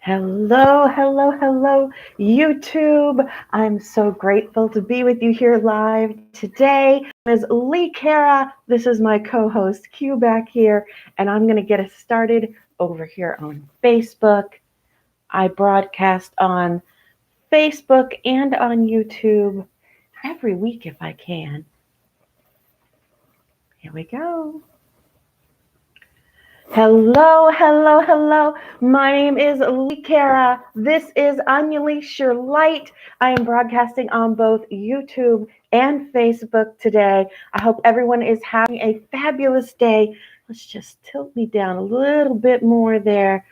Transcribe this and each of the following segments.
Hello, hello, hello, YouTube. I'm so grateful to be with you here live today. As Lee Cara, this is my co-host Q back here, and I'm going to get us started over here on Facebook. I broadcast on Facebook and on YouTube every week if I can. Here we go. Hello, hello, hello. My name is Lee Cara. This is Unleash Your Light. I am broadcasting on both YouTube and Facebook today. I hope everyone is having a fabulous day. Let's just tilt me down a little bit more there.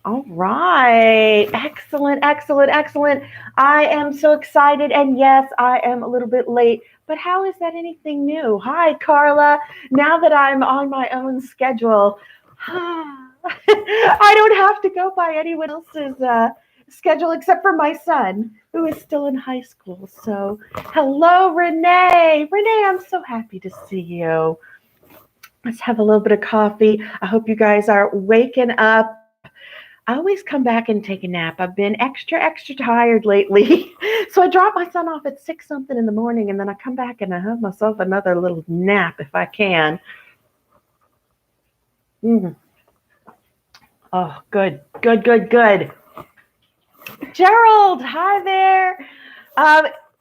All right. Excellent, excellent, excellent. I am so excited. And yes, I am a little bit late, but how is that anything new? Hi, Carla. Now that I'm on my own schedule, I don't have to go by anyone else's schedule except for my son, who is still in high school. So, hello, Renee. Renee, I'm so happy to see you. Let's have a little bit of coffee. I hope you guys are waking up. I always come back and take a nap. I've been extra, extra tired lately. So I drop my son off at 6 something in the morning, and then I come back and I have myself another little nap if I can. Oh, good, good, good, good. Gerald, hi there.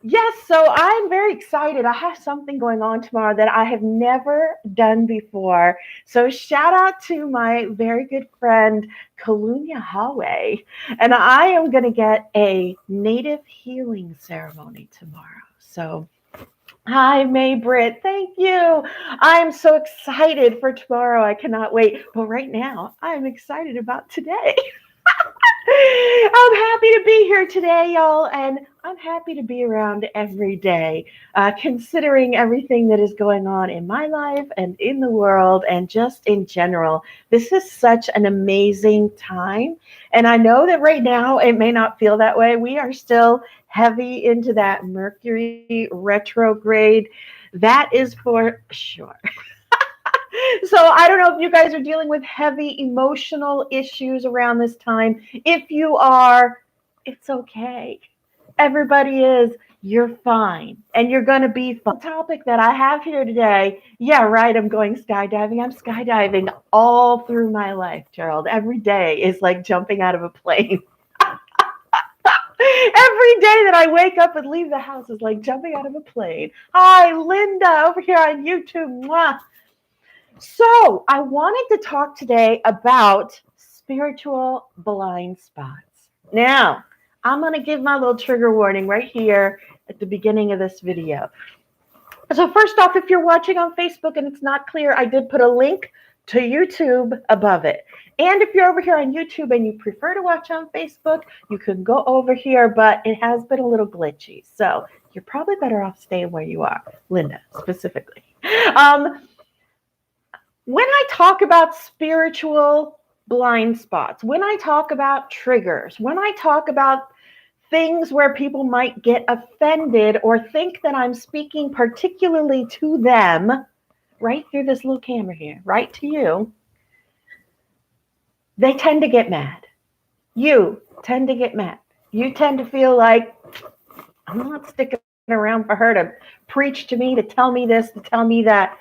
Yes, so I'm very excited. I have something going on tomorrow that I have never done before. So shout out to my very good friend, Kalunya Hallway. And I am going to get a native healing ceremony tomorrow. So hi, May Britt. Thank you. I'm so excited for tomorrow. I cannot wait. But right now, I'm excited about today. I'm happy to be here today, y'all, and I'm happy to be around every day, considering everything that is going on in my life and in the world and just in general. This is such an amazing time. And I know that right now it may not feel that way. We are still heavy into that Mercury retrograde. That is for sure. So I don't know if you guys are dealing with heavy emotional issues around this time. If you are, it's okay. Everybody is. You're fine. And you're going to be fine. The topic that I have here today, yeah, right, I'm going skydiving. I'm skydiving all through my life, Gerald. Every day is like jumping out of a plane. Every day that I wake up and leave the house is like jumping out of a plane. Hi, Linda, over here on YouTube. Mwah. So, I wanted to talk today about spiritual blind spots. Now, I'm going to give my little trigger warning right here at the beginning of this video. So, first off, if you're watching on Facebook and it's not clear, I did put a link to YouTube above it. And if you're over here on YouTube and you prefer to watch on Facebook, you can go over here, but it has been a little glitchy. So, you're probably better off staying where you are, Linda specifically. When I talk about spiritual blind spots, when I talk about triggers, when I talk about things where people might get offended or think that I'm speaking particularly to them, right through this little camera here, right to you, they tend to get mad. You tend to get mad. You tend to feel like, I'm not sticking around for her to preach to me, to tell me this, to tell me that.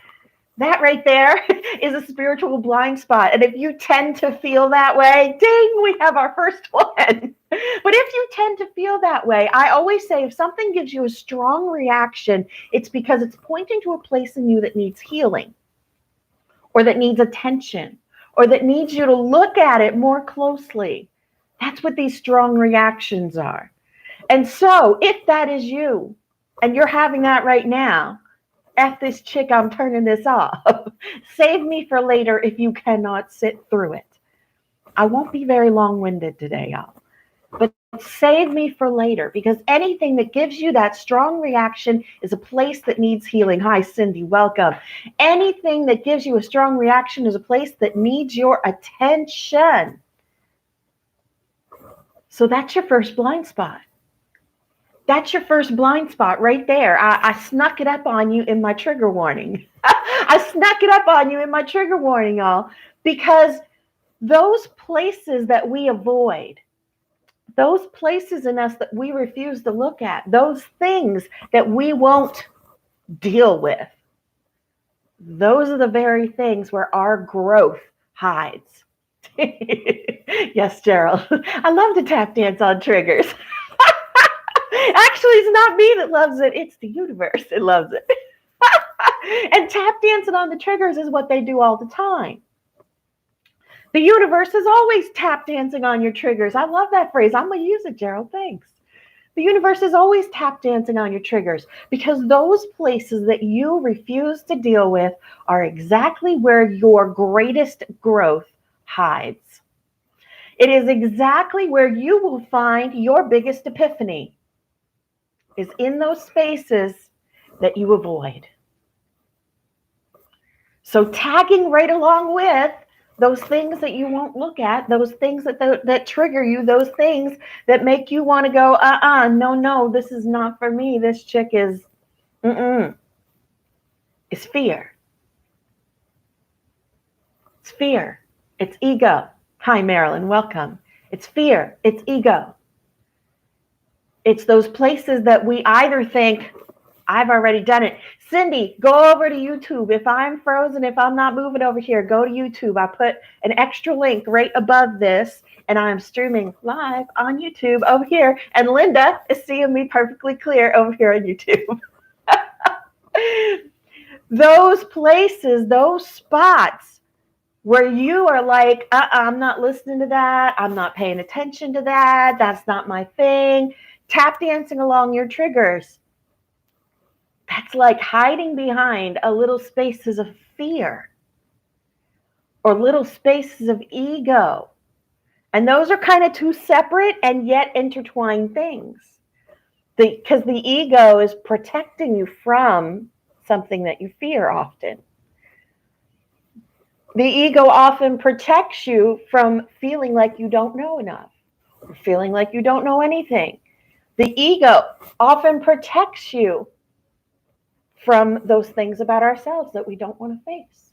That right there is a spiritual blind spot. And if you tend to feel that way, ding, we have our first one. But if you tend to feel that way, I always say if something gives you a strong reaction, it's because it's pointing to a place in you that needs healing or that needs attention or that needs you to look at it more closely. That's what these strong reactions are. And so if that is you and you're having that right now, F this chick, I'm turning this off. Save me for later if you cannot sit through it. I won't be very long-winded today, y'all. But save me for later because anything that gives you that strong reaction is a place that needs healing. Hi, Cindy, welcome. Anything that gives you a strong reaction is a place that needs your attention. So that's your first blind spot. That's your first blind spot right there. I snuck it up on you in my trigger warning. I snuck it up on you in my trigger warning, y'all, because those places that we avoid, those places in us that we refuse to look at, those things that we won't deal with, those are the very things where our growth hides. Yes, Gerald. I love to tap dance on triggers. Actually, it's not me that loves it, it's the universe that loves it. And tap dancing on the triggers is what they do all the time. The universe is always tap dancing on your triggers. I love that phrase. I'm going to use it, Gerald. Thanks. The universe is always tap dancing on your triggers because those places that you refuse to deal with are exactly where your greatest growth hides. It is exactly where you will find your biggest epiphany, is in those spaces that you avoid. So tagging right along with those things that you won't look at, those things that trigger you, those things that make you want to go, no, this is not for me. This chick is, it's fear. It's fear. It's ego. Hi, Marilyn, welcome. It's fear. It's ego. It's those places that we either think, I've already done it. Cindy, go over to YouTube. If I'm frozen, if I'm not moving over here, go to YouTube. I put an extra link right above this, and I'm streaming live on YouTube over here. And Linda is seeing me perfectly clear over here on YouTube. Those places, those spots where you are like, I'm not listening to that. I'm not paying attention to that. That's not my thing. Tap dancing along your triggers. That's like hiding behind a little spaces of fear or little spaces of ego. And those are kind of two separate and yet intertwined things. Because the ego is protecting you from something that you fear often. The ego often protects you from feeling like you don't know enough, or feeling like you don't know anything. The ego often protects you from those things about ourselves that we don't want to face,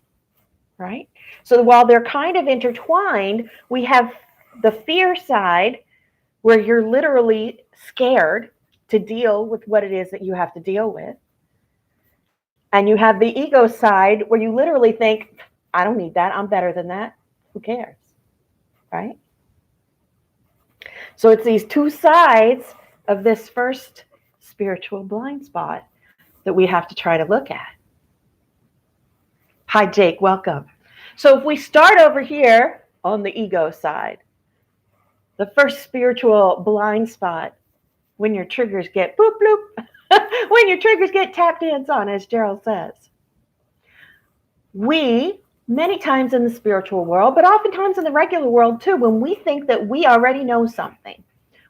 right? So while they're kind of intertwined, we have the fear side where you're literally scared to deal with what it is that you have to deal with. And you have the ego side where you literally think, I don't need that. I'm better than that. Who cares, right? So it's these two sides of this first spiritual blind spot that we have to try to look at. Hi, Jake, welcome. So if we start over here on the ego side, the first spiritual blind spot, when your triggers get boop, bloop, when your triggers get tap dance on, as Gerald says. We, many times in the spiritual world, but oftentimes in the regular world too, when we think that we already know something,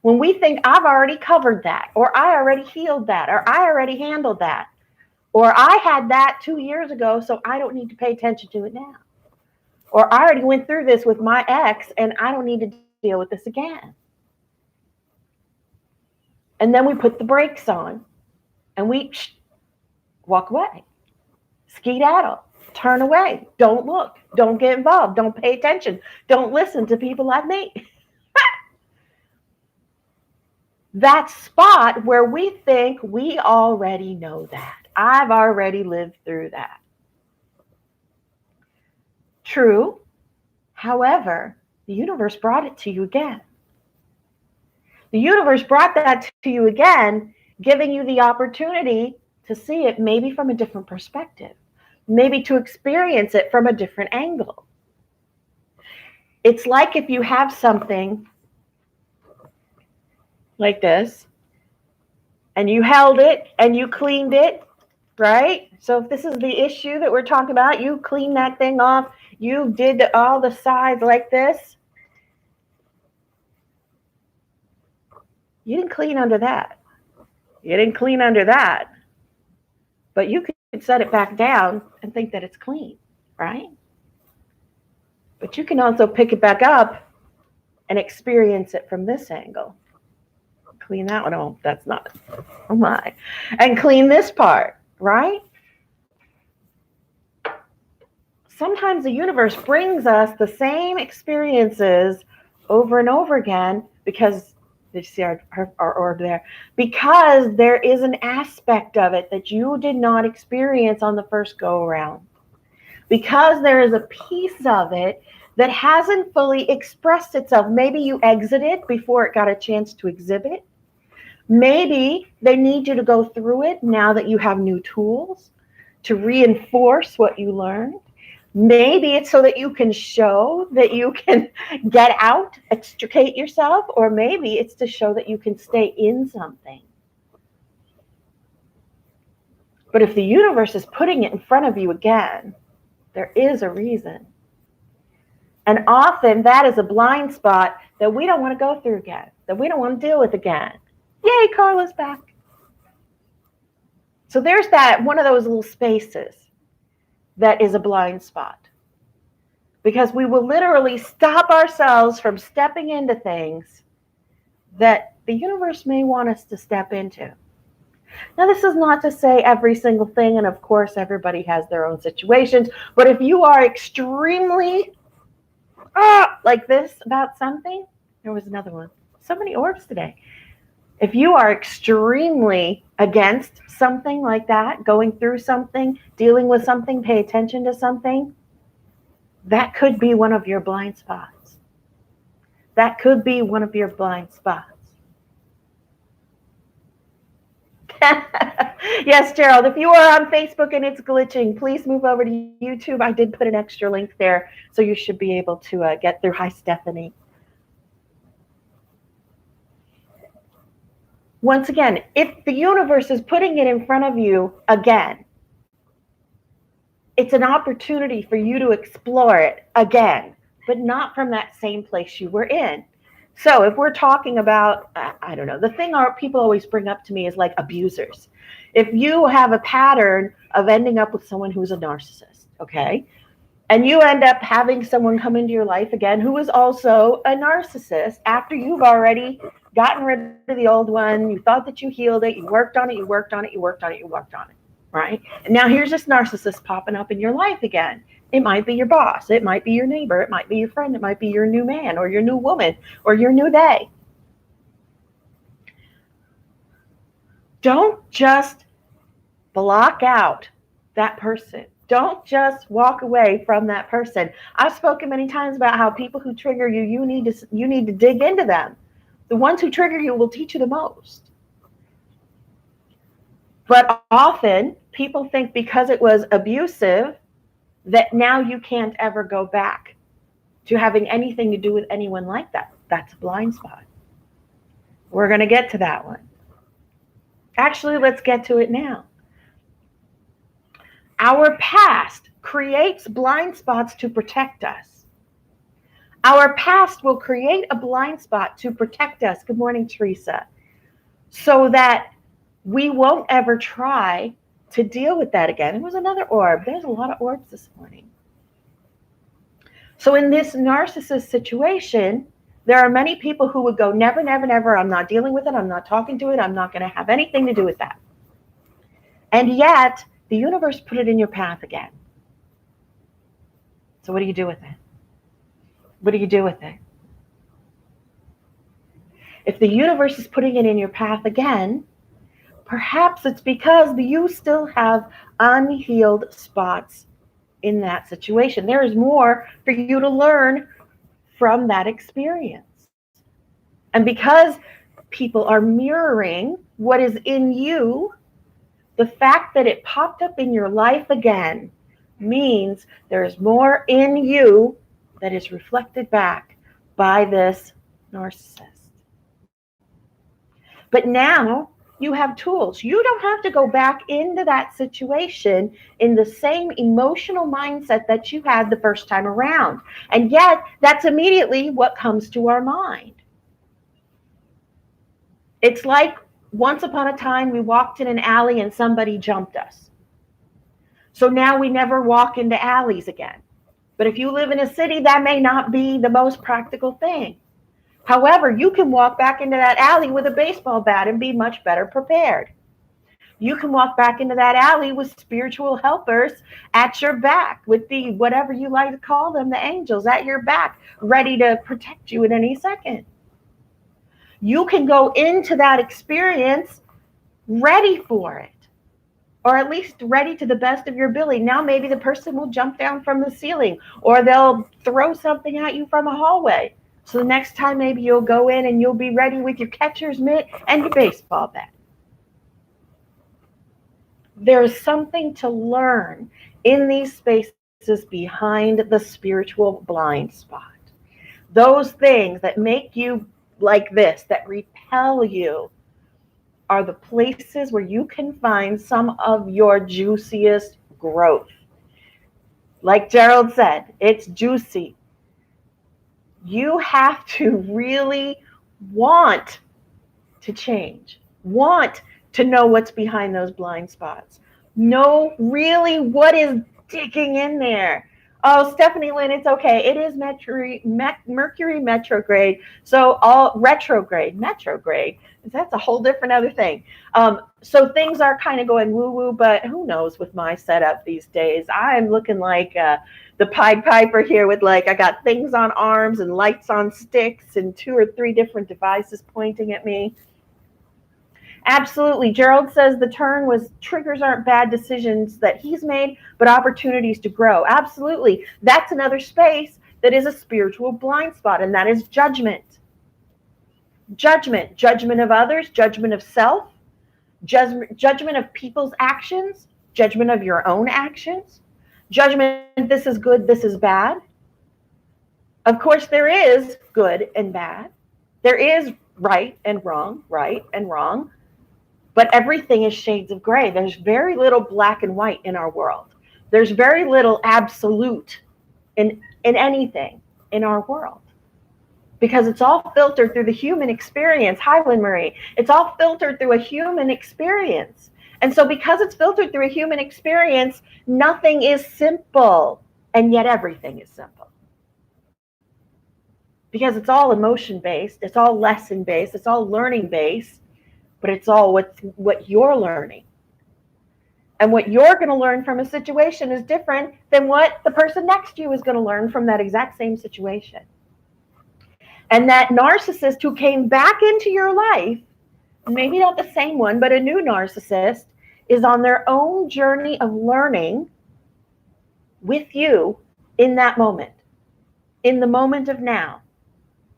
when we think I've already covered that, or I already healed that, or I already handled that, or I had that 2 years ago, so I don't need to pay attention to it now. Or I already went through this with my ex, and I don't need to deal with this again. And then we put the brakes on, and we walk away, skedaddle, turn away, don't look, don't get involved, don't pay attention, don't listen to people like me. That spot where we think we already know that. I've already lived through that. True. However, the universe brought it to you again. The universe brought that to you again, giving you the opportunity to see it maybe from a different perspective, maybe to experience it from a different angle. It's like if you have something like this, and you held it and you cleaned it, right? So if this is the issue that we're talking about, you clean that thing off, you did all the sides like this. You didn't clean under that. You didn't clean under that. But you could set it back down and think that it's clean, right? But you can also pick it back up and experience it from this angle. Clean that one. Oh, that's not. Oh my. And clean this part, right? Sometimes the universe brings us the same experiences over and over again because Did you see our orb there? Because there is an aspect of it that you did not experience on the first go around. Because there is a piece of it that hasn't fully expressed itself. Maybe you exited before it got a chance to exhibit. Maybe they need you to go through it now that you have new tools to reinforce what you learned. Maybe it's so that you can show that you can get out, extricate yourself, or maybe it's to show that you can stay in something. But if the universe is putting it in front of you again, there is a reason. And often that is a blind spot that we don't want to go through again, that we don't want to deal with again. Yay, Carla's back. So there's that one of those little spaces that is a blind spot. Because we will literally stop ourselves from stepping into things that the universe may want us to step into. Now, this is not to say every single thing, and of course, everybody has their own situations, but if you are extremely like this about something, there was another one. So many orbs today. If you are extremely against something like that, going through something, dealing with something, pay attention to something, that could be one of your blind spots. That could be one of your blind spots. Yes, Gerald, if you are on Facebook and it's glitching, please move over to YouTube. I did put an extra link there, so you should be able to get through. Hi, Stephanie. Once again, if the universe is putting it in front of you again, it's an opportunity for you to explore it again, but not from that same place you were in. So if we're talking about, I don't know, the thing people always bring up to me is like abusers. If you have a pattern of ending up with someone who's a narcissist, okay, and you end up having someone come into your life again who is also a narcissist after you've already gotten rid of the old one, you thought that you healed it, you worked on it, you worked on it, you worked on it, you worked on it, right? And now here's this narcissist popping up in your life again. It might be your boss, it might be your neighbor, it might be your friend, it might be your new man or your new woman or your new they. Don't just block out that person. Don't just walk away from that person. I've spoken many times about how people who trigger you, you need to dig into them. The ones who trigger you will teach you the most. But often people think because it was abusive that now you can't ever go back to having anything to do with anyone like that. That's a blind spot. We're going to get to that one. Actually, let's get to it now. Our past creates blind spots to protect us. Our past will create a blind spot to protect us. Good morning, Teresa. So that we won't ever try to deal with that again. It was another orb. There's a lot of orbs this morning. So in this narcissist situation, there are many people who would go, never, never, never, I'm not dealing with it, I'm not talking to it, I'm not going to have anything to do with that. And yet, the universe put it in your path again. So what do you do with it? What do you do with it? If the universe is putting it in your path again, perhaps it's because you still have unhealed spots in that situation. There is more for you to learn from that experience. And because people are mirroring what is in you, the fact that it popped up in your life again means there's more in you that is reflected back by this narcissist. But now you have tools. You don't have to go back into that situation in the same emotional mindset that you had the first time around. And yet, that's immediately what comes to our mind. It's like once upon a time we walked in an alley and somebody jumped us. So now we never walk into alleys again. But if you live in a city, that may not be the most practical thing. However, you can walk back into that alley with a baseball bat and be much better prepared. You can walk back into that alley with spiritual helpers at your back, with the whatever you like to call them, the angels at your back, ready to protect you at any second. You can go into that experience ready for it, or at least ready to the best of your ability. Now, maybe the person will jump down from the ceiling, or they'll throw something at you from a hallway. So the next time, maybe you'll go in and you'll be ready with your catcher's mitt and your baseball bat. There's something to learn in these spaces behind the spiritual blind spot. Those things that make you like this, that repel you, are the places where you can find some of your juiciest growth. Like Gerald said, it's juicy. You have to really want to change, want to know what's behind those blind spots, know really what is digging in there. Oh, Stephanie Lynn, it's okay. It is Mercury retrograde. So all retrograde, that's a whole different other thing. So things are kind of going woo-woo, but who knows with my setup these days. I'm looking like the Pied Piper here with, like, I got things on arms and lights on sticks and 2 or 3 different devices pointing at me. Absolutely. Gerald says the turn was triggers aren't bad decisions that he's made, but opportunities to grow. Absolutely. That's another space that is a spiritual blind spot, and that is judgment. Judgment of others, judgment of self, judgment of people's actions, judgment of your own actions, judgment, this is good, this is bad. Of course, there is good and bad. There is right and wrong. But everything is shades of gray. There's very little black and white in our world. There's very little absolute in anything in our world, because it's all filtered through the human experience. Hi, Lynn Marie. It's all filtered through a human experience. And so because it's filtered through a human experience, nothing is simple, and yet everything is simple. Because it's all emotion-based, it's all lesson-based, it's all learning-based, but it's all what you're learning. And what you're going to learn from a situation is different than what the person next to you is going to learn from that exact same situation. And that narcissist who came back into your life, maybe not the same one, but a new narcissist, is on their own journey of learning with you in that moment, in the moment of now.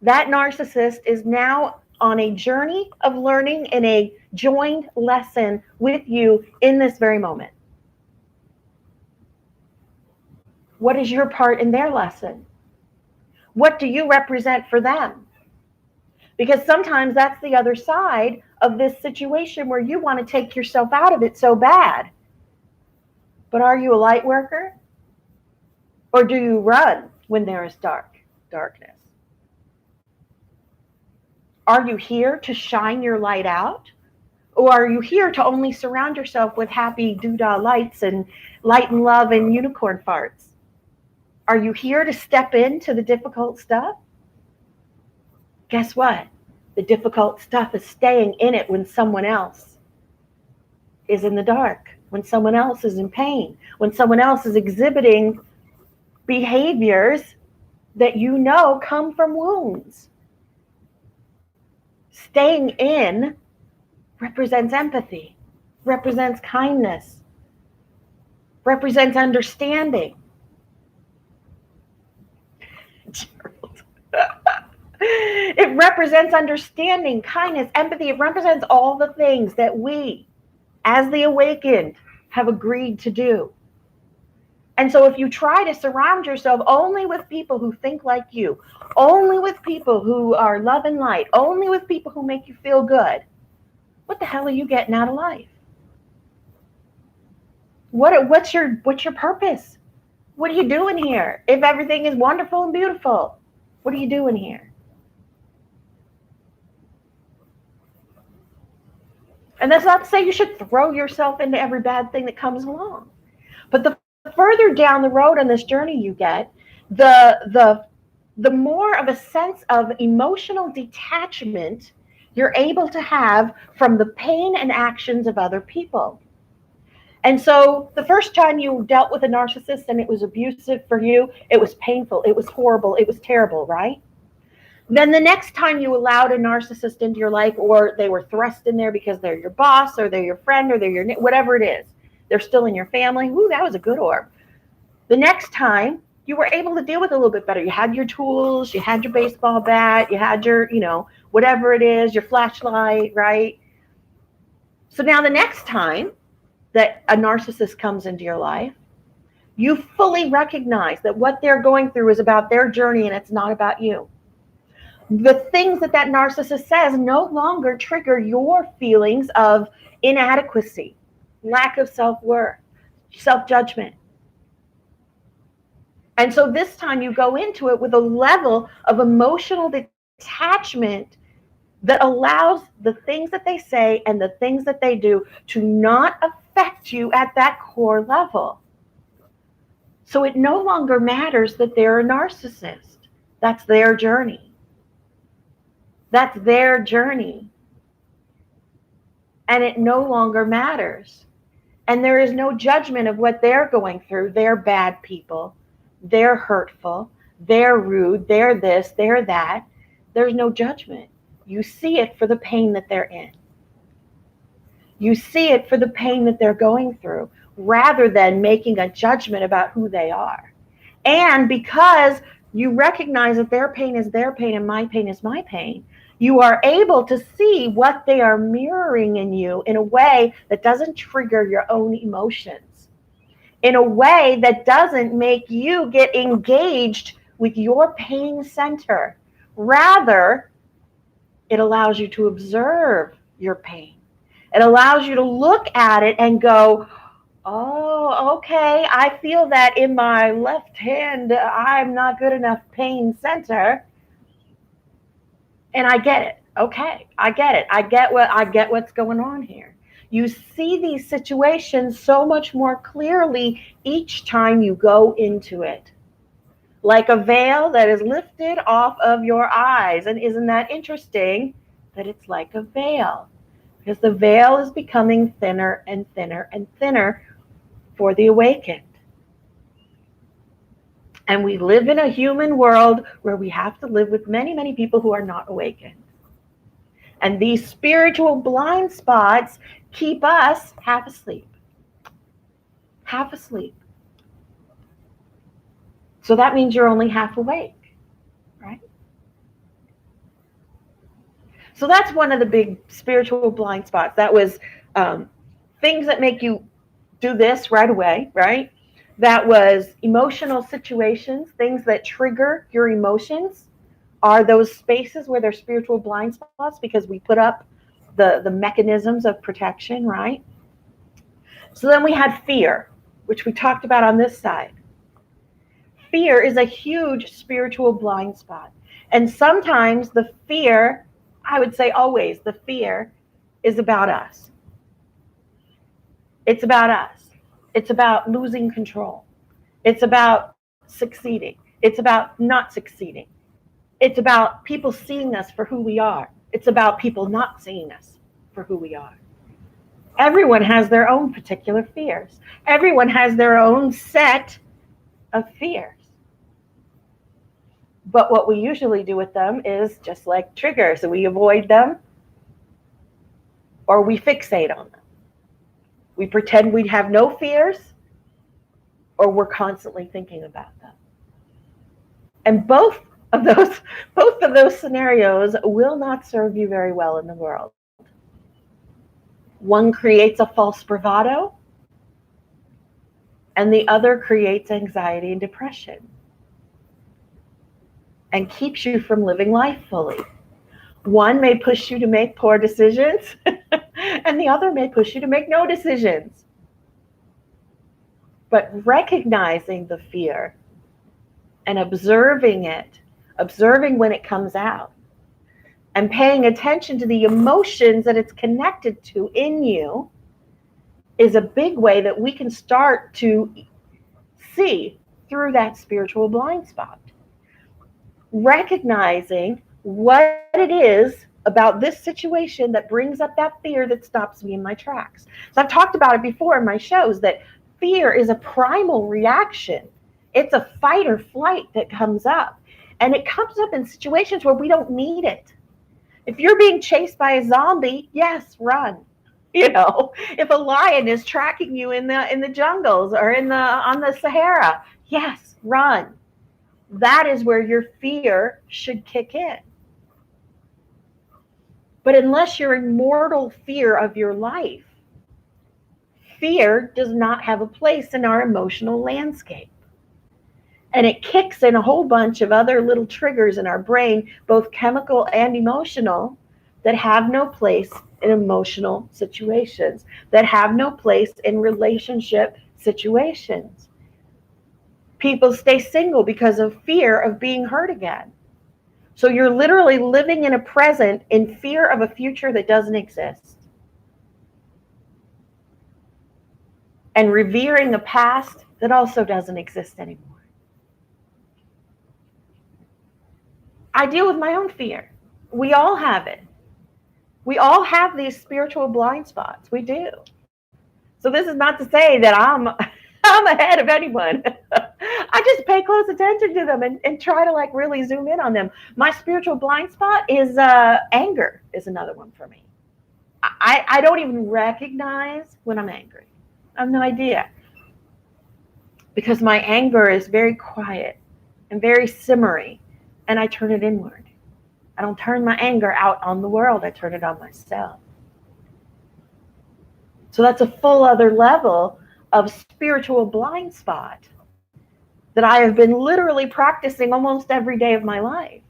That narcissist is now on a journey of learning in a joined lesson with you in this very moment. What is your part in their lesson? What do you represent for them? Because sometimes that's the other side of this situation where you want to take yourself out of it so bad. But are you a light worker? Or do you run when there is darkness? Are you here to shine your light out? Or are you here to only surround yourself with happy doodah lights and light and love and unicorn farts? Are you here to step into the difficult stuff? Guess what? The difficult stuff is staying in it when someone else is in the dark, when someone else is in pain, when someone else is exhibiting behaviors that you know come from wounds. Staying in represents empathy, represents kindness, represents understanding. It represents understanding, kindness, empathy. It represents all the things that we, as the awakened, have agreed to do. And so if you try to surround yourself only with people who think like you, only with people who are love and light, only with people who make you feel good, what the hell are you getting out of life? What's your purpose? What are you doing here? If everything is wonderful and beautiful, what are you doing here? And that's not to say you should throw yourself into every bad thing that comes along. But the further down the road on this journey you get, the more of a sense of emotional detachment you're able to have from the pain and actions of other people. And so the first time you dealt with a narcissist and it was abusive for you, it was painful, it was horrible, it was terrible, right? Then the next time you allowed a narcissist into your life, or they were thrust in there because they're your boss, or they're your friend, or they're your whatever it is, they're still in your family. Ooh, that was a good orb. The next time you were able to deal with it a little bit better. You had your tools, you had your baseball bat, you had your, whatever it is, your flashlight, right? So now the next time that a narcissist comes into your life, you fully recognize that what they're going through is about their journey and it's not about you. The things that narcissist says no longer trigger your feelings of inadequacy, lack of self-worth, self-judgment. And so this time you go into it with a level of emotional detachment that allows the things that they say and the things that they do to not affect you at that core level. So it no longer matters that they're a narcissist. That's their journey. That's their journey. And it no longer matters. And there is no judgment of what they're going through. They're bad people. They're hurtful. They're rude. They're this. They're that. There's no judgment. You see it for the pain that they're in. You see it for the pain that they're going through, rather than making a judgment about who they are. And because you recognize that their pain is their pain and my pain is my pain, you are able to see what they are mirroring in you in a way that doesn't trigger your own emotions, in a way that doesn't make you get engaged with your pain center. Rather, it allows you to observe your pain. It allows you to look at it and go, oh, okay, I feel that in my left hand, I'm not good enough pain center. And I get it. Okay, I get it. I get what's going on here. You see these situations so much more clearly each time you go into it. Like a veil that is lifted off of your eyes. And isn't that interesting that it's like a veil? Because the veil is becoming thinner and thinner and thinner for the awakened. And we live in a human world where we have to live with many, many people who are not awakened. And these spiritual blind spots keep us half asleep. Half asleep. So that means you're only half awake, right? So that's one of the big spiritual blind spots. That was things that make you do this right away, right? That was emotional situations, things that trigger your emotions are those spaces where there's spiritual blind spots because we put up the mechanisms of protection, right? So then we had fear, which we talked about on this side. Fear is a huge spiritual blind spot. And sometimes the fear, I would say always, the fear is about us. It's about us. It's about losing control. It's about succeeding. It's about not succeeding. It's about people seeing us for who we are. It's about people not seeing us for who we are. Everyone has their own particular fears. Everyone has their own set of fears. But what we usually do with them is just like triggers. So we avoid them or we fixate on them. We pretend we have no fears or we're constantly thinking about them. And both of those scenarios will not serve you very well in the world. One creates a false bravado, and the other creates anxiety and depression and keeps you from living life fully. One may push you to make poor decisions, and the other may push you to make no decisions. But recognizing the fear and observing it, observing when it comes out, and paying attention to the emotions that it's connected to in you is a big way that we can start to see through that spiritual blind spot. Recognizing what it is about this situation that brings up that fear that stops me in my tracks. So I've talked about it before in my shows that fear is a primal reaction. It's a fight or flight that comes up. And it comes up in situations where we don't need it. If you're being chased by a zombie, yes, run. If a lion is tracking you in the jungles or on the Sahara, yes, run. That is where your fear should kick in. But unless you're in mortal fear of your life, fear does not have a place in our emotional landscape. And it kicks in a whole bunch of other little triggers in our brain, both chemical and emotional, that have no place in emotional situations, that have no place in relationship situations. People stay single because of fear of being hurt again. So you're literally living in a present in fear of a future that doesn't exist. And revering a past that also doesn't exist anymore. I deal with my own fear. We all have it. We all have these spiritual blind spots. We do. So this is not to say that I'm ahead of anyone. I just pay close attention to them and try to really zoom in on them. My spiritual blind spot is anger is another one for me. I don't even recognize when I'm angry. I have no idea. Because my anger is very quiet and very simmery, and I turn it inward. I don't turn my anger out on the world. I turn it on myself. So that's a full other level of spiritual blind spot that I have been literally practicing almost every day of my life,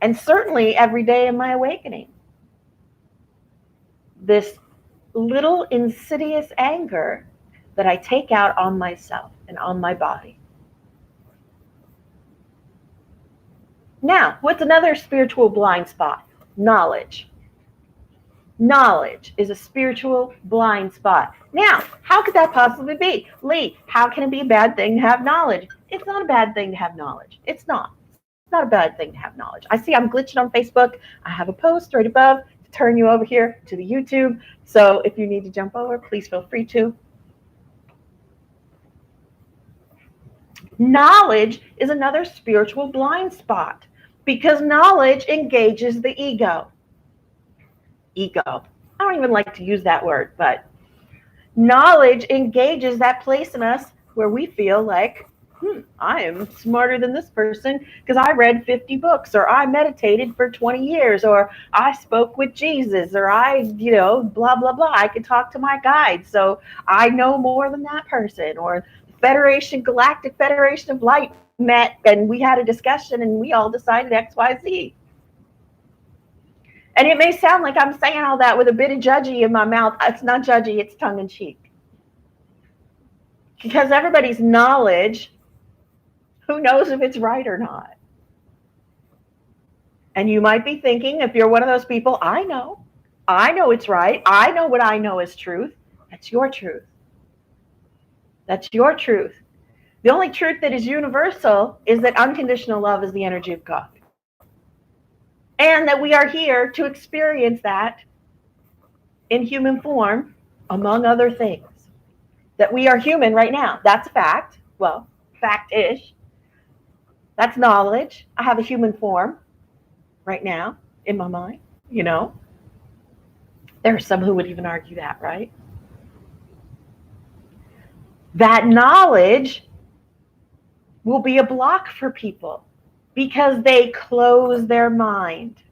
and certainly every day in my awakening. This little insidious anger that I take out on myself and on my body. Now, what's another spiritual blind spot? Knowledge. Knowledge is a spiritual blind spot. Now, how could that possibly be? Lee, how can it be a bad thing to have knowledge? It's not a bad thing to have knowledge. It's not. It's not a bad thing to have knowledge. I see I'm glitching on Facebook. I have a post right above to turn you over here to the YouTube. So if you need to jump over, please feel free to. Knowledge is another spiritual blind spot because knowledge engages the ego. Ego. I don't even like to use that word, but knowledge engages that place in us where we feel like, I am smarter than this person because I read 50 books, or I meditated for 20 years, or I spoke with Jesus, or I, blah, blah, blah. I could talk to my guide, so I know more than that person. Or Galactic Federation of Light met and we had a discussion and we all decided X, Y, Z. And it may sound like I'm saying all that with a bit of judgy in my mouth. It's not judgy, it's tongue in cheek. Because everybody's knowledge, who knows if it's right or not? And you might be thinking, if you're one of those people, I know it's right. I know what I know is truth. That's your truth. That's your truth. The only truth that is universal is that unconditional love is the energy of God. And that we are here to experience that in human form, among other things. That we are human right now. That's a fact. Well, fact-ish. That's knowledge. I have a human form right now in my mind, There are some who would even argue that, right? That knowledge will be a block for people because they close their mind.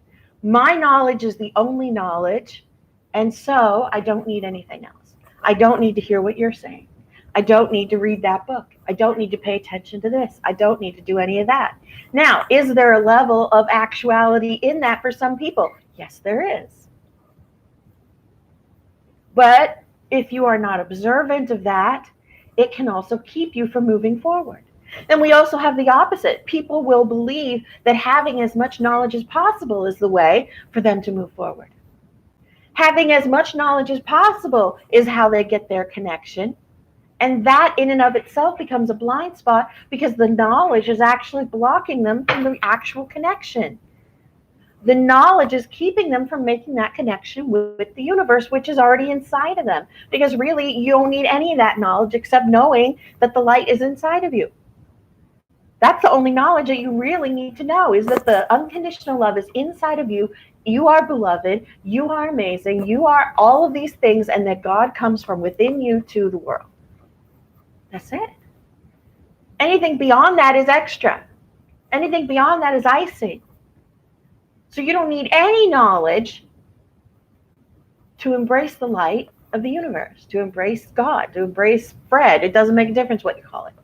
My knowledge is the only knowledge, and so I don't need anything else. I don't need to hear what you're saying. I don't need to read that book. I don't need to pay attention to this. I don't need to do any of that. Now, is there a level of actuality in that for some people? Yes, there is. But if you are not observant of that, it can also keep you from moving forward. Then we also have the opposite. People will believe that having as much knowledge as possible is the way for them to move forward. Having as much knowledge as possible is how they get their connection. And that in and of itself becomes a blind spot because the knowledge is actually blocking them from the actual connection. The knowledge is keeping them from making that connection with the universe, which is already inside of them. Because really, you don't need any of that knowledge except knowing that the light is inside of you. That's the only knowledge that you really need to know, is that the unconditional love is inside of you. You are beloved. You are amazing. You are all of these things, and that God comes from within you to the world. That's it. Anything beyond that is extra. Anything beyond that is icing. So you don't need any knowledge to embrace the light of the universe, to embrace God, to embrace Fred. It doesn't make a difference what you call it.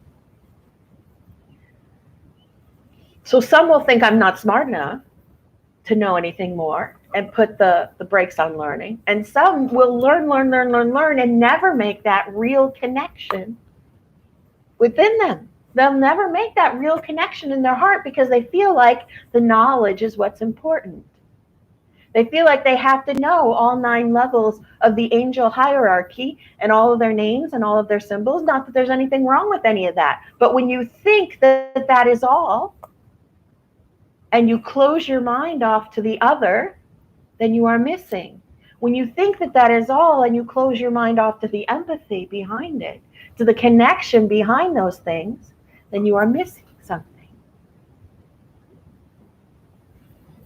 So some will think I'm not smart enough to know anything more and put the brakes on learning. And some will learn, and never make that real connection within them. They'll never make that real connection in their heart because they feel like the knowledge is what's important. They feel like they have to know all 9 levels of the angel hierarchy and all of their names and all of their symbols. Not that there's anything wrong with any of that. But when you think that that is all, and you close your mind off to the other, then you are missing. When you think that that is all and you close your mind off to the empathy behind it, to the connection behind those things, then you are missing something.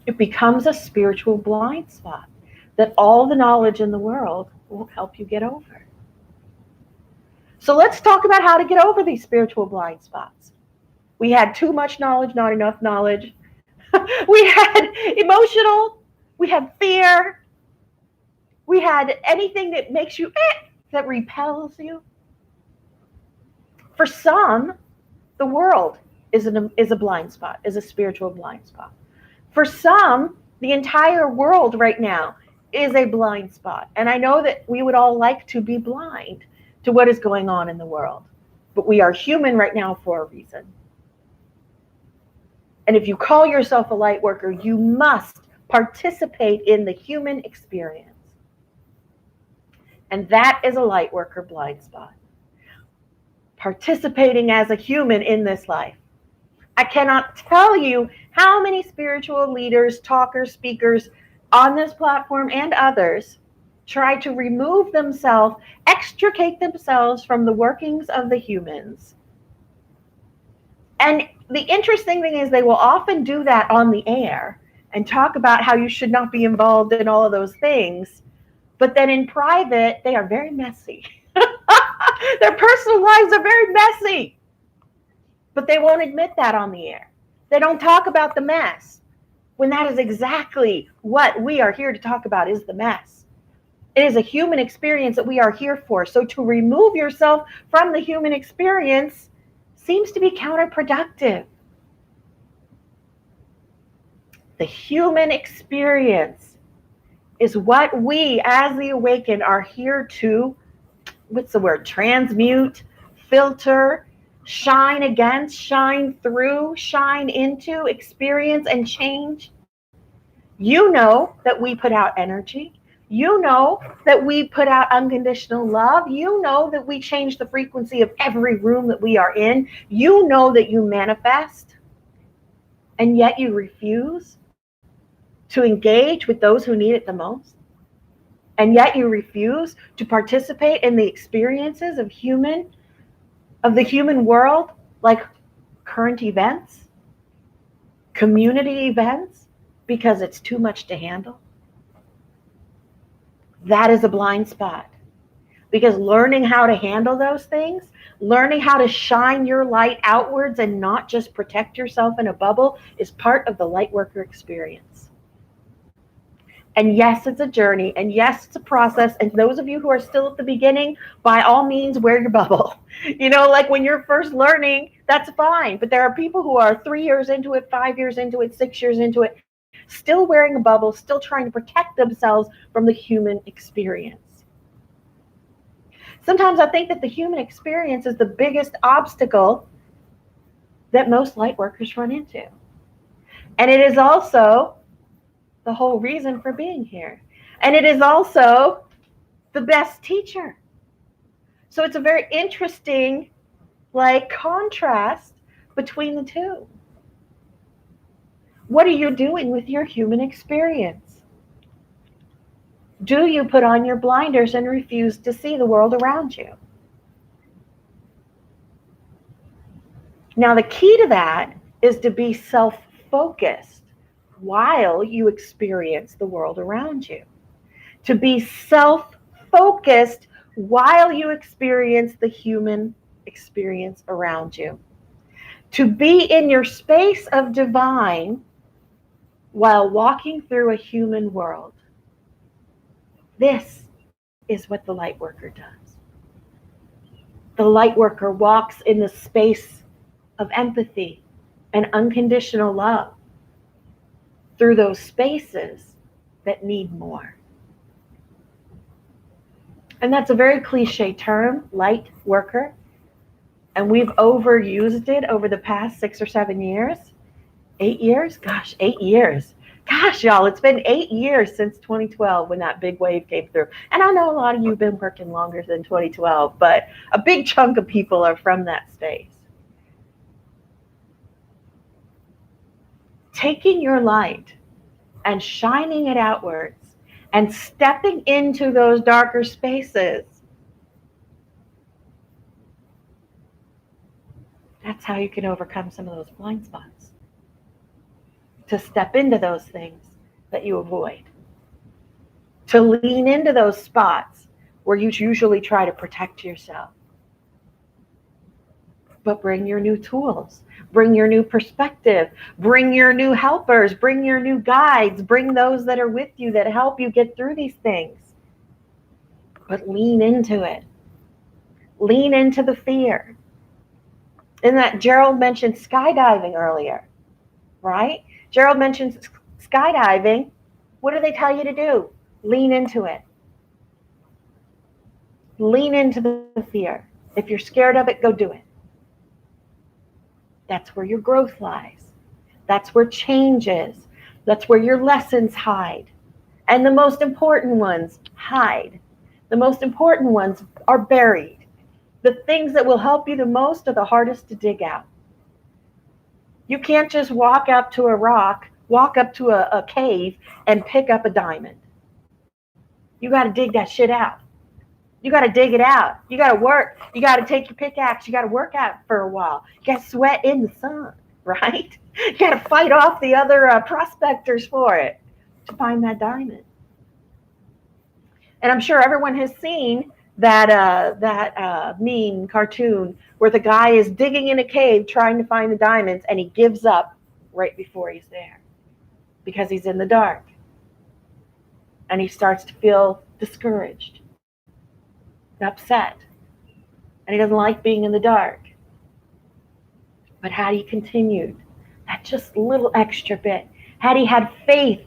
It becomes a spiritual blind spot that all the knowledge in the world won't help you get over. So let's talk about how to get over these spiritual blind spots. We had too much knowledge, not enough knowledge. We had emotional, we had fear, we had anything that makes you, that repels you. For some, the world is a blind spot, is a spiritual blind spot. For some, the entire world right now is a blind spot. And I know that we would all like to be blind to what is going on in the world. But we are human right now for a reason. And if you call yourself a light worker, you must participate in the human experience. And that is a light worker blind spot. Participating as a human in this life. I cannot tell you how many spiritual leaders, talkers, speakers on this platform and others try to remove themselves, extricate themselves from the workings of the humans. And the interesting thing is they will often do that on the air and talk about how you should not be involved in all of those things. But then in private, they are very messy. Their personal lives are very messy. But they won't admit that on the air. They don't talk about the mess, when that is exactly what we are here to talk about, is the mess. It is a human experience that we are here for. So to remove yourself from the human experience seems to be counterproductive. The human experience is what we, as the awakened, are here to, transmute, filter, shine against, shine through, shine into, experience, and change. You know that we put out energy. You know that we put out unconditional love. You know that we change the frequency of every room that we are in. You know that you manifest. And yet you refuse to engage with those who need it the most. And yet you refuse to participate in the experiences of the human world, like current events, community events, because it's too much to handle. That is a blind spot. Because learning how to handle those things, learning how to shine your light outwards and not just protect yourself in a bubble, is part of the light worker experience. And yes, it's a journey, and yes, it's a process. And those of you who are still at the beginning, by all means, wear your bubble. Like when you're first learning, that's fine. But there are people who are 3 years into it, 5 years into it, 6 years into it, still wearing a bubble, still trying to protect themselves from the human experience. Sometimes I think that the human experience is the biggest obstacle that most light workers run into. And it is also the whole reason for being here. And it is also the best teacher. So it's a very interesting contrast between the two. What are you doing with your human experience? Do you put on your blinders and refuse to see the world around you? Now, the key to that is to be self-focused while you experience the world around you. To be self-focused while you experience the human experience around you. To be in your space of divine while walking through a human world. This is what the light worker does. The light worker walks in the space of empathy and unconditional love through those spaces that need more. And that's a very cliche term, light worker. And we've overused it over the past 6 or 7 years. 8 years? Gosh, 8 years. Gosh, y'all, it's been 8 years since 2012 when that big wave came through. And I know a lot of you have been working longer than 2012, but a big chunk of people are from that space. Taking your light and shining it outwards and stepping into those darker spaces. That's how you can overcome some of those blind spots. To step into those things that you avoid. To lean into those spots where you usually try to protect yourself. But bring your new tools, bring your new perspective, bring your new helpers, bring your new guides, bring those that are with you that help you get through these things. But lean into it. Lean into the fear. And that Gerald mentioned skydiving earlier, right? Gerald mentioned skydiving. What do they tell you to do? Lean into it. Lean into the fear. If you're scared of it, go do it. That's where your growth lies. That's where change is. That's where your lessons hide. And the most important ones hide. The most important ones are buried. The things that will help you the most are the hardest to dig out. You can't just walk up to a rock, walk up to a cave, and pick up a diamond. You got to dig that shit out. You got to dig it out. You got to work. You got to take your pickaxe. You got to work out for a while. You got to sweat in the sun, right? You got to fight off the other prospectors for it to find that diamond. And I'm sure everyone has seen that meme cartoon where the guy is digging in a cave trying to find the diamonds and he gives up right before he's there because he's in the dark. And he starts to feel discouraged, upset, and he doesn't like being in the dark. But had he continued that just little extra bit, had he had faith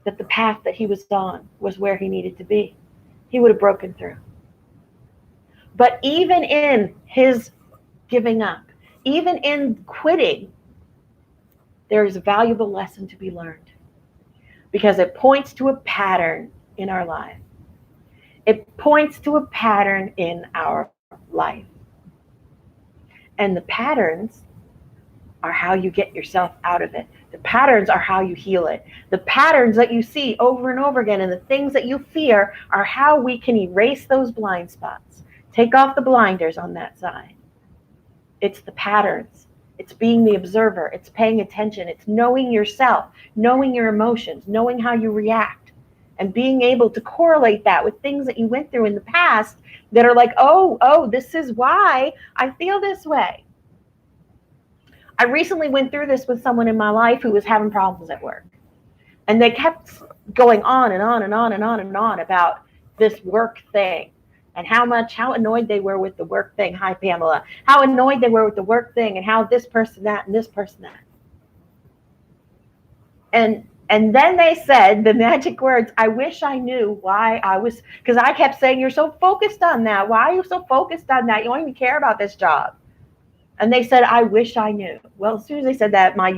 that the path that he was on was where he needed to be, he would have broken through. But even in his giving up, even in quitting, there is a valuable lesson to be learned because it points to a pattern in our life. It points to a pattern in our life. And the patterns are how you get yourself out of it. The patterns are how you heal it. The patterns that you see over and over again and the things that you fear are how we can erase those blind spots. Take off the blinders on that side. It's the patterns. It's being the observer. It's paying attention. It's knowing yourself, knowing your emotions, knowing how you react, and being able to correlate that with things that you went through in the past that are like, oh, this is why I feel this way. I recently went through this with someone in my life who was having problems at work. And they kept going on and on and on and on and on about this work thing and how annoyed they were with the work thing. Hi, Pamela. How annoyed they were with the work thing and how this person that and this person that. And then they said the magic words, I wish I knew why I was, because I kept saying, you're so focused on that. Why are you so focused on that? You don't even care about this job. And they said, I wish I knew. Well, as soon as they said that, my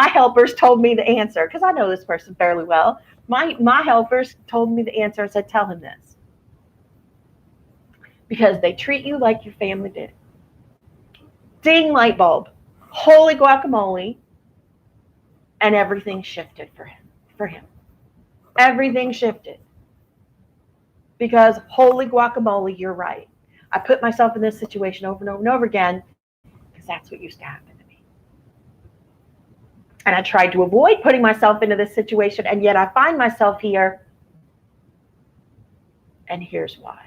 helpers told me the answer, because I know this person fairly well. My helpers told me the answer and said, tell him this. Because they treat you like your family did. Ding, light bulb. Holy guacamole. And everything shifted for him. Everything shifted. Because holy guacamole, you're right. I put myself in this situation over and over and over again because that's what used to happen to me. And I tried to avoid putting myself into this situation, and yet I find myself here. And here's why.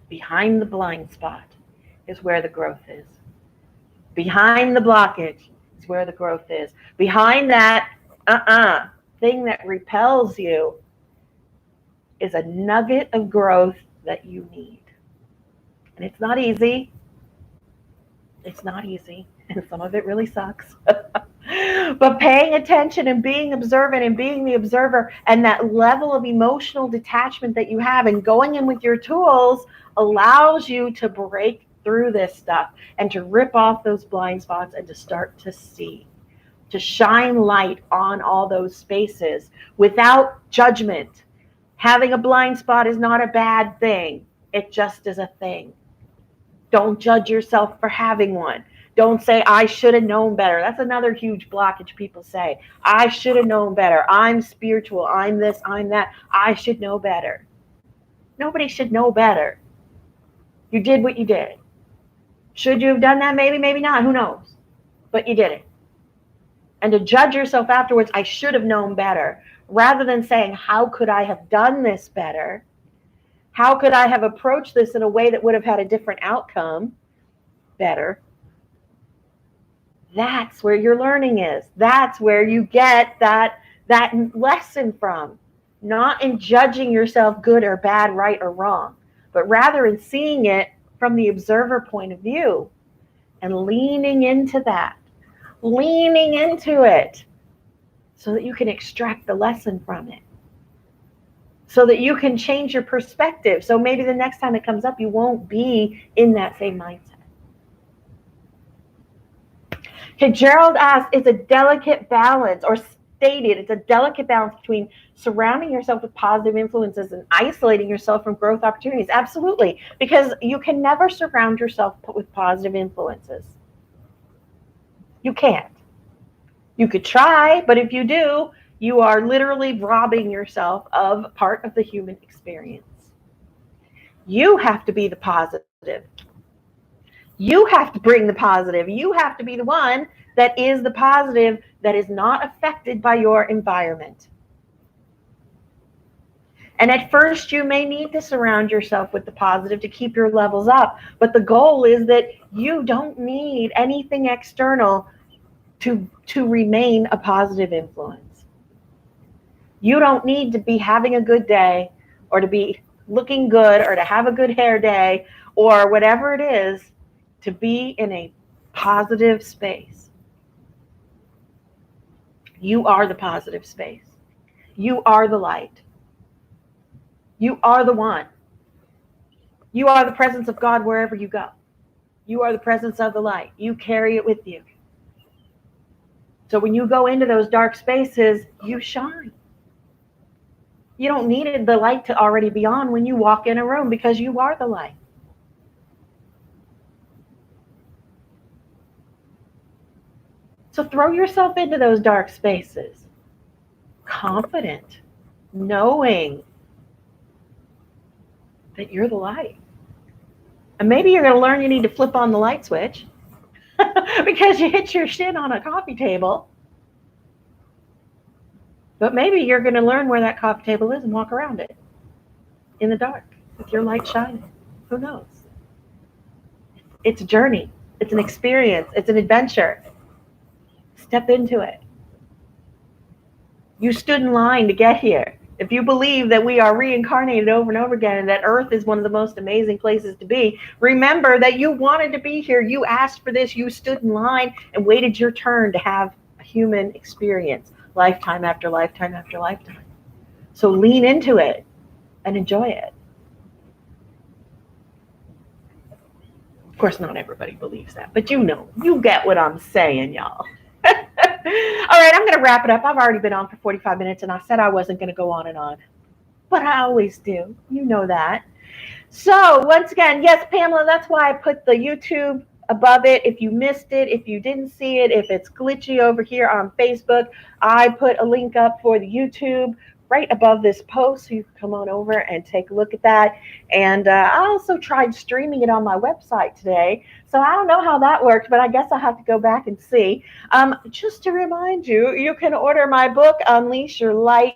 Behind the blind spot is where the growth is. Behind the blockage is where the growth is. Behind that thing that repels you is a nugget of growth that you need. And it's not easy. It's not easy. And some of it really sucks. But paying attention and being observant and being the observer, and that level of emotional detachment that you have and going in with your tools allows you to break through this stuff and to rip off those blind spots and to start to see, to shine light on all those spaces without judgment. Having a blind spot is not a bad thing. It just is a thing. Don't judge yourself for having one. Don't say, I should have known better. That's another huge blockage people say. I should have known better. I'm spiritual. I'm this, I'm that. I should know better. Nobody should know better. You did what you did. Should you have done that? Maybe, maybe not. Who knows? But you did it. And to judge yourself afterwards, I should have known better, rather than saying, how could I have done this better? How could I have approached this in a way that would have had a different outcome better? That's where your learning is. That's where you get that lesson from. Not in judging yourself good or bad, right or wrong, but rather in seeing it from the observer point of view and leaning into that, leaning into it so that you can extract the lesson from it, so that you can change your perspective. So maybe the next time it comes up, you won't be in that same mindset. Okay, Gerald asked, it's a delicate balance, or stated, it's a delicate balance between surrounding yourself with positive influences and isolating yourself from growth opportunities. Absolutely, because you can never surround yourself with positive influences. You can't. You could try, but if you do, you are literally robbing yourself of part of the human experience. You have to be the positive. You have to bring the positive. You have to be the one that is the positive, that is not affected by your environment. And at first, you may need to surround yourself with the positive to keep your levels up. But the goal is that you don't need anything external to remain a positive influence. You don't need to be having a good day, or to be looking good, or to have a good hair day, or whatever it is, to be in a positive space. You are the positive space. You are the light. You are the one. You are the presence of God wherever you go. You are the presence of the light. You carry it with you. So when you go into those dark spaces, you shine. You don't need the light to already be on when you walk in a room, because you are the light. So throw yourself into those dark spaces, confident, knowing that you're the light. And maybe you're going to learn you need to flip on the light switch because you hit your shin on a coffee table. But maybe you're going to learn where that coffee table is and walk around it in the dark with your light shining. Who knows? It's a journey. It's an experience. It's an adventure. Step into it. You stood in line to get here. If you believe that we are reincarnated over and over again, and that Earth is one of the most amazing places to be, remember that you wanted to be here. You asked for this. You stood in line and waited your turn to have a human experience, lifetime after lifetime after lifetime. So lean into it and enjoy it. Of course, not everybody believes that, but you get what I'm saying, y'all. All right, I'm going to wrap it up. I've already been on for 45 minutes, and I said I wasn't going to go on and on, but I always do. You know that. So once again, yes, Pamela, that's why I put the YouTube above it. If you missed it, if you didn't see it, if it's glitchy over here on Facebook, I put a link up for the YouTube right above this post, so you can come on over and take a look at that. And I also tried streaming it on my website today, so I don't know how that worked, but I guess I'll have to go back and see. Just to remind you, you can order my book, Unleash Your Light.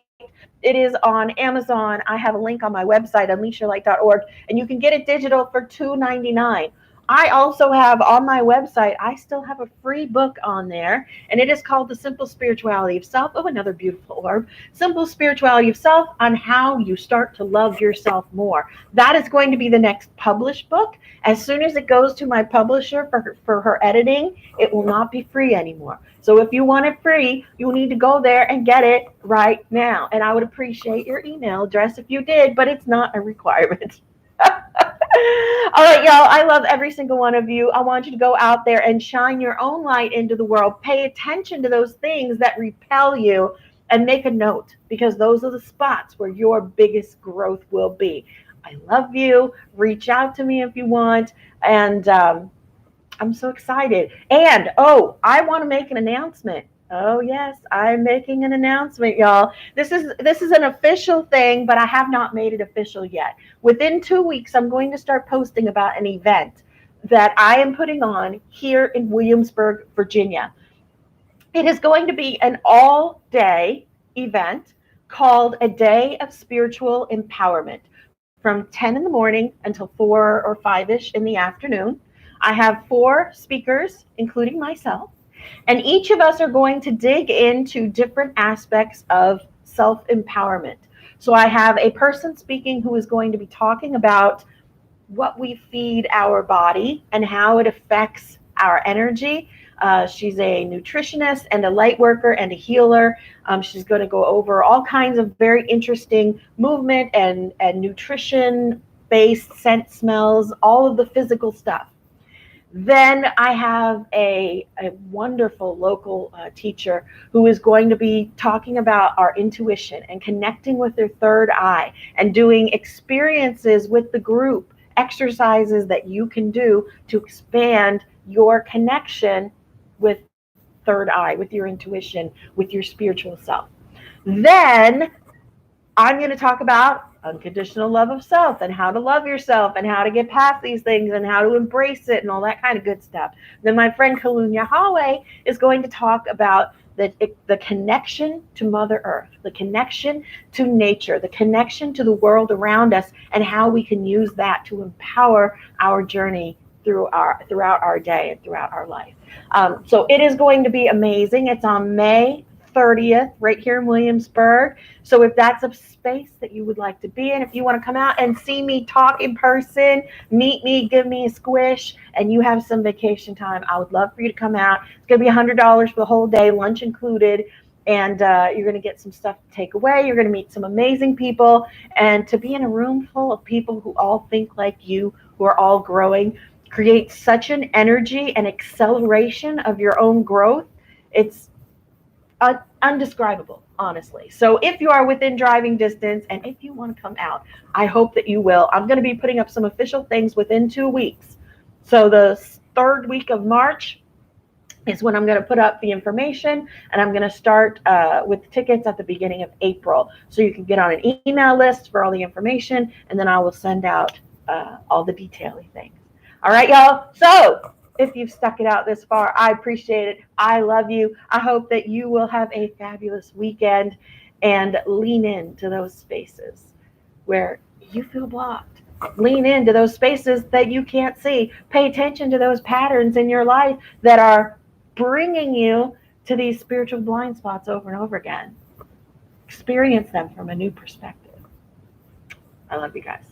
It is on Amazon. I have a link on my website, unleashyourlight.org, and you can get it digital for $2.99. I also have on my website, I still have a free book on there, and it is called The Simple Spirituality of Self. Oh, another beautiful orb. Simple Spirituality of Self, on how you start to love yourself more. That is going to be the next published book. As soon as it goes to my publisher for her editing, it will not be free anymore. So if you want it free, you need to go there and get it right now. And I would appreciate your email address if you did, but it's not a requirement. All right, y'all. I love every single one of you. I want you to go out there and shine your own light into the world. Pay attention to those things that repel you and make a note, because those are the spots where your biggest growth will be. I love you. Reach out to me if you want. And I'm so excited. And I want to make an announcement. Oh yes, I'm making an announcement, y'all. This is an official thing, but I have not made it official yet. Within 2 weeks, I'm going to start posting about an event that I am putting on here in Williamsburg, Virginia. It is going to be an all-day event called A Day of Spiritual Empowerment from 10 in the morning until 4 or 5-ish in the afternoon. I have 4 speakers, including myself, and each of us are going to dig into different aspects of self-empowerment. So I have a person speaking who is going to be talking about what we feed our body and how it affects our energy. She's a nutritionist and a light worker and a healer. She's going to go over all kinds of very interesting movement and nutrition based scent smells, all of the physical stuff. Then I have a wonderful local teacher who is going to be talking about our intuition and connecting with their third eye and doing experiences with the group, exercises that you can do to expand your connection with third eye, with your intuition, with your spiritual self. Then I'm going to talk about unconditional love of self and how to love yourself and how to get past these things and how to embrace it and all that kind of good stuff. Then my friend Kalun Yahweh is going to talk about the connection to Mother Earth, the connection to nature, the connection to the world around us, and how we can use that to empower our journey throughout our day and throughout our life. So it is going to be amazing. It's on May 30th right here in Williamsburg. So if that's a space that you would like to be in, if you want to come out and see me talk in person, meet me, give me a squish, and you have some vacation time, I would love for you to come out. It's going to be $100 for the whole day, lunch included. And you're going to get some stuff to take away. You're going to meet some amazing people. And to be in a room full of people who all think like you, who are all growing, creates such an energy and acceleration of your own growth. It's undescribable, honestly. So if you are within driving distance and if you want to come out, I hope that you will. I'm going to be putting up some official things within 2 weeks. So the 3rd week of March is when I'm going to put up the information, and I'm going to start with tickets at the beginning of April. So you can get on an email list for all the information, and then I will send out all the detaily things. All right, y'all. So if you've stuck it out this far, I appreciate it. I love you. I hope that you will have a fabulous weekend and lean into those spaces where you feel blocked. Lean into those spaces that you can't see. Pay attention to those patterns in your life that are bringing you to these spiritual blind spots over and over again. Experience them from a new perspective. I love you guys.